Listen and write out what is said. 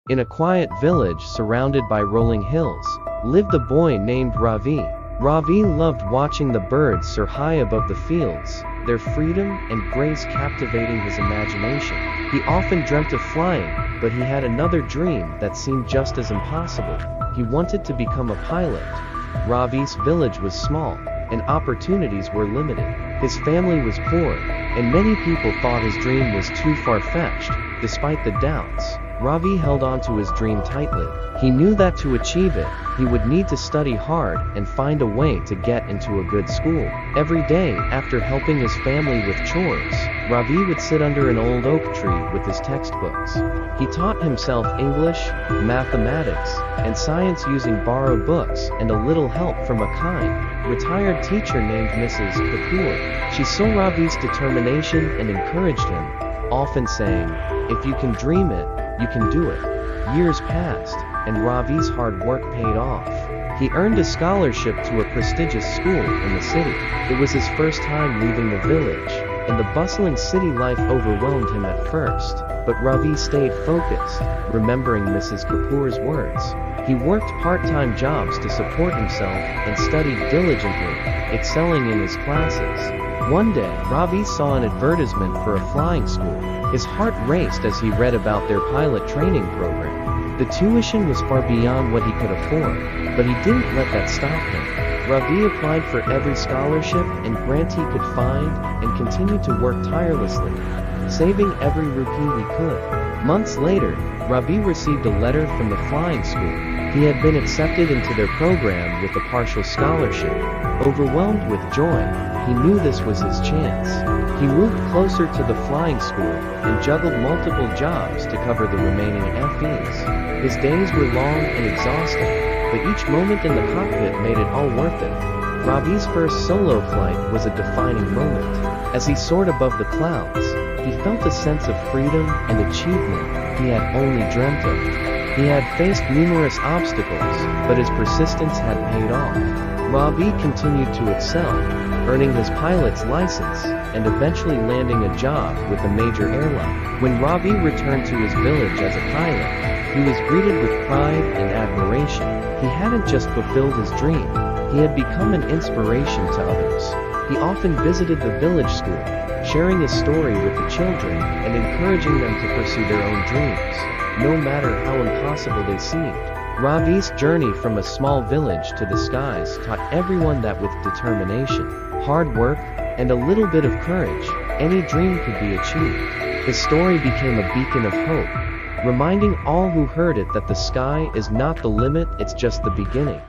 In a quiet village surrounded by rolling hills, lived a boy named Ravi. Ravi loved watching the birds soar high above the fields, their freedom and grace captivating his imagination. He often dreamt of flying, but he had another dream that seemed just as impossible. He wanted to become a pilot. Ravi's village was small, and opportunities were limited. His family was poor, and many people thought his dream was too far-fetched. Despite the doubts, Ravi held on to his dream tightly. He knew that to achieve it, he would need to study hard and find a way to get into a good school. Every day, after helping his family with chores, Ravi would sit under an old oak tree with his textbooks. He taught himself English, mathematics, and science using borrowed books and a little help from a kind, retired teacher named Mrs. Kapoor. She saw Ravi's determination and encouraged him, often saying, "If you can dream it, you can do it." Years passed, and Ravi's hard work paid off. He earned a scholarship to a prestigious school in the city. It was his first time leaving the village, and the bustling city life overwhelmed him at first. But Ravi stayed focused, remembering Mrs. Kapoor's words. He worked part-time jobs to support himself and studied diligently, excelling in his classes. One day, Ravi saw an advertisement for a flying school. His heart raced as he read about their pilot training program. The tuition was far beyond what he could afford, but he didn't let that stop him. Ravi applied for every scholarship and grant he could find, and continued to work tirelessly, saving every rupee he could. Months later, Ravi received a letter from the flying school. He had been accepted into their program with a partial scholarship. Overwhelmed with joy, he knew this was his chance. He moved closer to the flying school and juggled multiple jobs to cover the remaining FEs. His days were long and exhausting, but each moment in the cockpit made it all worth it. Ravi's first solo flight was a defining moment. As he soared above the clouds, he felt a sense of freedom and achievement he had only dreamt of. He had faced numerous obstacles, but his persistence had paid off. Ravi continued to excel, earning his pilot's license, and eventually landing a job with a major airline. When Ravi returned to his village as a pilot, he was greeted with pride and admiration. He hadn't just fulfilled his dream, he had become an inspiration to others. He often visited the village school, sharing his story with the children and encouraging them to pursue their own dreams, no matter how impossible they seemed. Ravi's journey from a small village to the skies taught everyone that with determination, hard work, and a little bit of courage, any dream could be achieved. His story became a beacon of hope, reminding all who heard it that the sky is not the limit, it's just the beginning.